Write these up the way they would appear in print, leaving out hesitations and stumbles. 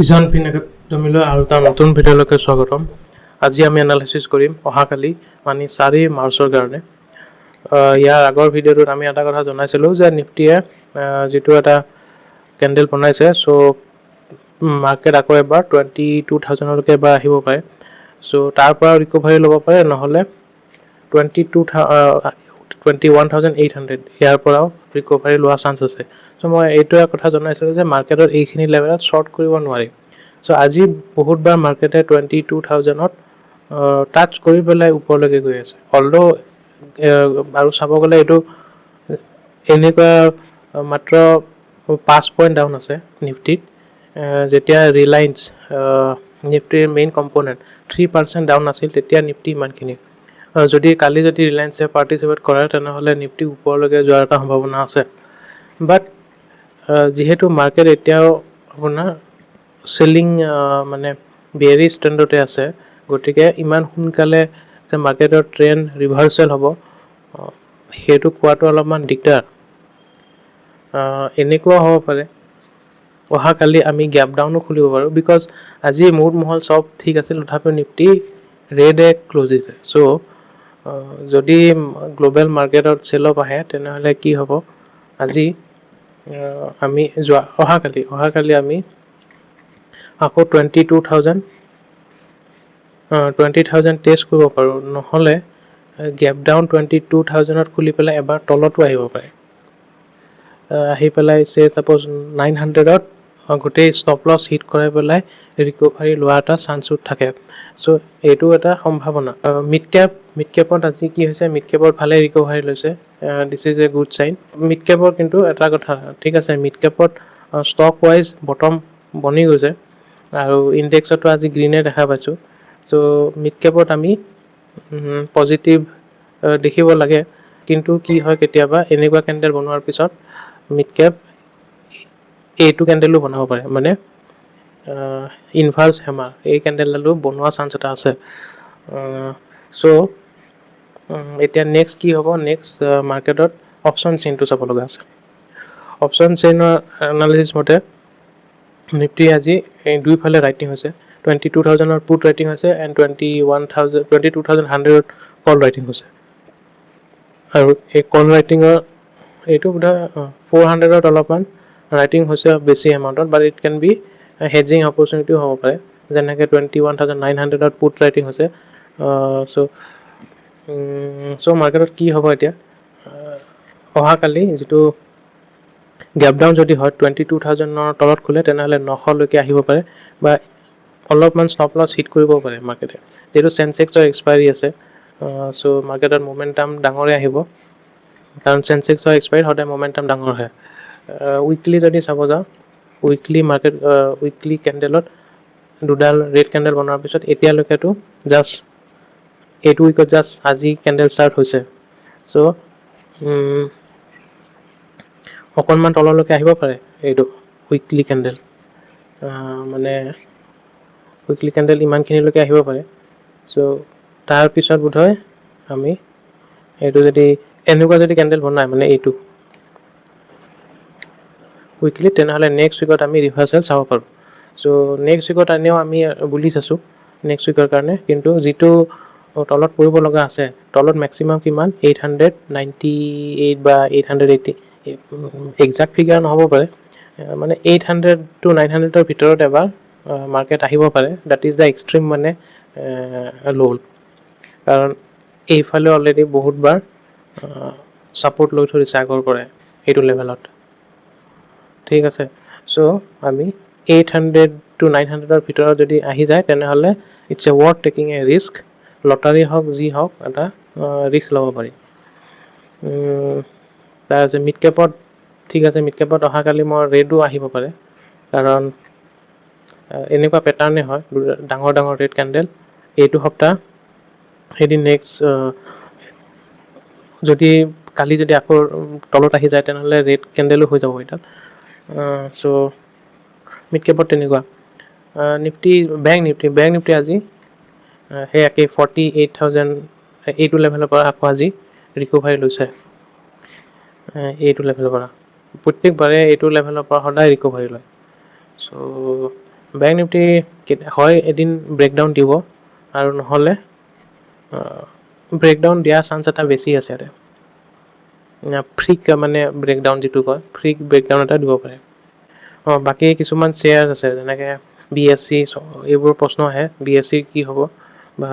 ইজন একাডেমিলৈ আৰু এটা নতুন ভিডিঅ'লৈকে স্বাগতম। আজি আমি এনালাইচিছ কৰিম অহাকালি মানে 4 মাৰ্চৰ কাৰণে। ইয়াৰ আগৰ ভিডিঅ'টোত আমি এটা কথা জনাইছিলোঁ যে নিফটিয়ে যিটো এটা কেণ্ডেল বনাইছে, চ' মাৰ্কেট আকৌ এবাৰ 22,000লৈকে এবাৰ আহিব পাৰে। চ' তাৰ পৰা ৰিকভাৰী ল'ব পাৰে, নহ'লে 21,800 ইয়াৰ পৰাও ৰিকভাৰী লোৱা চান্স আছে। চ' মই এইটোৱে কথা জনাইছিলোঁ যে মাৰ্কেটত এইখিনি লেভেলত শ্বৰ্ট কৰিব নোৱাৰি। চ' আজি বহুতবাৰ মাৰ্কেটে 22,000ত টাচ কৰি পেলাই ওপৰলৈকে গৈ আছে। অলদো আৰু চাব গ'লে এইটো এনেকুৱা মাত্ৰ 5 পইণ্ট ডাউন আছে নিফটিত, যেতিয়া ৰিলায়েন্স নিফটিৰ মেইন কম্পনেণ্ট 3% ডাউন আছিল, তেতিয়া নিফটি ইমানখিনি। যদি কালি যদি ৰিলায়েন্সে পাৰ্টিচিপেট কৰে, তেনেহ'লে নিফটি ওপৰলৈকে যোৱাৰ এটা সম্ভাৱনা আছে। বাট যিহেতু মাৰ্কেট এতিয়াও আপোনাৰ চেলিং মানে বেয়াৰিছ ট্ৰেণ্ডতে আছে, গতিকে ইমান সোনকালে যে মাৰ্কেটৰ ট্ৰেণ্ড ৰিভাৰ্চেল হ'ব, সেইটো কোৱাটো অলপমান দিগদাৰ। এনেকুৱাও হ'ব পাৰে অহাকালি আমি গ্যাপ ডাউনো খুলিব পাৰোঁ, বিকজ আজি মুড মহল চব ঠিক আছিল, তথাপিও নিফটি ৰেডে ক্ল'জ দিছে। চ' যদি গ্ল'বেল মাৰ্কেটত চেল অফ আহে, তেনেহ'লে কি হ'ব, আজি আমি অহাকালি আমি আকৌ 20,000 টেষ্ট কৰিব পাৰোঁ, নহ'লে গ্যাপ ডাউন 22,000ত খুলি পেলাই এবাৰ তলতো আহিব পাৰে। আহি পেলাই ছাপ'জ 900ত গোটেই ষ্টপ লছ হিট কৰাই পেলাই ৰিকভাৰী লোৱা এটা চান্সো থাকে। চ' এইটো এটা সম্ভাৱনা। মিড কেপত আজি কি হৈছে, মিড কেপত ভালে ৰিকভাৰী লৈছে, this is a good sign. Mid কেপৰ কিন্তু এটা কথা, ঠিক আছে, মিড কেপত ষ্টক ৱাইজ বটম বনি গৈছে আৰু ইণ্ডেক্সতো আজি গ্ৰীণে দেখা পাইছোঁ। চ' মিড কেপত আমি পজিটিভ দেখিব লাগে, কিন্তু কি হয় কেতিয়াবা এনেকুৱা কেণ্ডেল বনোৱাৰ পিছত মিড কেপ এইটো কেণ্ডেলো বনাব পাৰে, মানে ইনভাৰ্স হেমাৰ এই কেণ্ডেলডালো বনোৱা চান্স এটা আছে। চ' এতিয়া নেক্সট কি হ'ব, নেক্সট মাৰ্কেটত অপশ্যন চেইনটো চাব লগা আছে। অপশ্যন চেইনৰ এনালিচিছ মতে নিফটি আজি দুইফালে ৰাইটিং হৈছে, 22,000ৰ পুট ৰাইটিং হৈছে এণ্ড 22,100ত কল ৰাইটিং হৈছে। আৰু এই কল ৰাইটিঙৰ এইটো বোধহয় 400ত অলপমান ৰাইটিং হৈছে বেছি এমাউণ্টত, but it can be hedging অপৰচুনিটিও হ'ব পাৰে, যেনেকৈ 21,900ত পুট ৰাইটিং হৈছে। চ' মাৰ্কেটত কি হ'ব এতিয়া, অহাকালি যিটো গ্যাপ ডাউন যদি হয় 22,000ৰ তলত খোলে, তেনেহ'লে 900লৈকে আহিব পাৰে বা অলপমান ষ্টপ লছ হিট কৰিবও পাৰে মাৰ্কেটে। যিহেতু চেনচেক্সৰ এক্সপায়াৰী আছে, চ' মাৰ্কেটত মোমেণ্টাম ডাঙৰে আহিব, কাৰণ চেনচেক্সৰ এক্সপায়াৰী সদায় মোমেণ্টাম ডাঙৰ হয়। উইকলি যদি চাব যাওঁ, উইকলি কেণ্ডেলত দুডাল ৰেড কেণ্ডেল বনোৱাৰ পিছত এতিয়ালৈকেতো এইটো উইকত জাষ্ট আজি কেণ্ডেল ষ্টাৰ্ট হৈছে। চ' অকণমান তললৈকে আহিব পাৰে এইটো উইকলি কেণ্ডেল, মানে উইকলি কেণ্ডেল ইমানখিনিলৈকে আহিব পাৰে। চ' তাৰপিছত বোধহয় আমি এইটো যদি এনেকুৱা যদি কেণ্ডেল বনায়, মানে এইটো উইকলি, তেনেহ'লে নেক্সট উইকত আমি ৰিভাৰ্চেল চাব পাৰোঁ। চ' নেক্সট উইকত এনেও আমি বুলি চাইছোঁ নেক্সট উইকৰ কাৰণে, কিন্তু যিটো তলত পৰিব লগা আছে, তলত মেক্সিমাম কিমান 898 বা 880, একজেক্ট ফিগাৰ নহ'ব পাৰে, মানে 800 to 900ৰ ভিতৰত এবাৰ মাৰ্কেট আহিব পাৰে। ডেট ইজ দ্য এক্সট্ৰিম, মানে ল'ল, কাৰণ এইফালে অলৰেডি বহুতবাৰ ছাপোৰ্ট লৈ থৈ দিছে আগৰ পৰাই এইটো লেভেলত, ঠিক আছে। চ' আমি 800 to 900ৰ ভিতৰত যদি আহি যায়, তেনেহ'লে it's a worth taking a risk. Lottery হওক যি হওক, এটা ৰিস্ক ল'ব পাৰি। তাৰপিছত মিড কেপত, ঠিক আছে, মিড কেপত অহাকালি মোৰ ৰেডো আহিব পাৰে, কাৰণ এনেকুৱা পেটাৰ্ণে হয়, ডাঙৰ ডাঙৰ ৰেড কেণ্ডেল এইটো সপ্তাহ, এদিন নেক্সট যদি কালি যদি আকৌ তলত আহি যায়, তেনেহ'লে ৰেড কেণ্ডেলো হৈ যাব এডাল। চ' মিড কেপত তেনেকুৱা। বেংক নিফটি আজি সেই একেই 48,000 এইটো লেভেলৰ পৰা আকৌ আজি ৰিকভাৰী লৈছে। এইটো লেভেলৰ পৰা প্ৰত্যেকবাৰে এইটো লেভেলৰ পৰা সদায় ৰিকভাৰী লয়। চ' বেংক নিফটি হয় এদিন ব্ৰেকডাউন দিব আৰু নহ'লে ব্ৰেকডাউন দিয়া চান্স এটা বেছি আছে ইয়াতে ফ্ৰিক মানে ব্ৰেকডাউন যিটো কয় ফ্ৰিক ব্ৰেকডাউন এটা দিব পাৰে বাকী কিছুমান শ্বেয়াৰ আছে যেনেকৈ BSC এইবোৰ প্ৰশ্ন আহে BSC কি হ'ব বা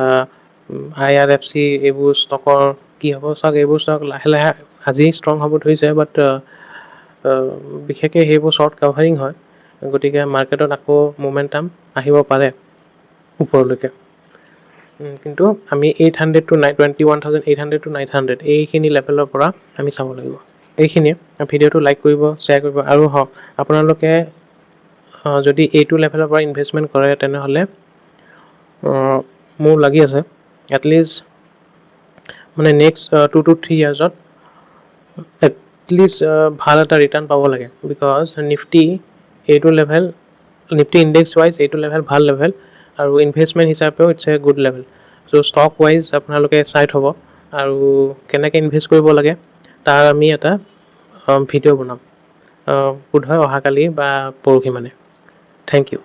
IRFC এইবোৰ ষ্টকৰ কি হ'ব চাওক এইবোৰ ষ্টক লাহে লাহে আজি ষ্ট্ৰং হ'ব ধৰিছে বাট বিশেষকৈ সেইবোৰ শ্বৰ্ট কাভাৰিং হয় গতিকে মাৰ্কেটত আকৌ মোমেণ্টাম আহিব পাৰে ওপৰলৈকে কিন্তু আমি 800 to 21,800 to 900 এইখিনি লেভেলৰ পৰা আমি চাব লাগিব এইখিনিয়ে ভিডিঅ'টো লাইক কৰিব শ্বেয়াৰ কৰিব আৰু হওক আপোনালোকে যদি এইটো লেভেলৰ পৰা ইনভেষ্টমেণ্ট কৰে তেনেহ'লে মোৰ লাগি আছে এটলিষ্ট মানে নেক্সট 2 to 3 ইয়াৰ্ছত এটলিষ্ট ভাল এটা ৰিটাৰ্ণ পাব লাগে বিকজ নিফটি এইটো লেভেল নিফটি ইণ্ডেক্স ৱাইজ এইটো লেভেল ভাল লেভেল আৰু ইনভেষ্টমেণ্ট হিচাপেও it's a good level so' stock wise আপোনালোকে চাই থ'ব আৰু কেনেকৈ ইনভেষ্ট কৰিব লাগে তাৰ আমি এটা ভিডিঅ' বনাম বোধহয় অহাকালি বা পৰহি মানে থেংক ইউ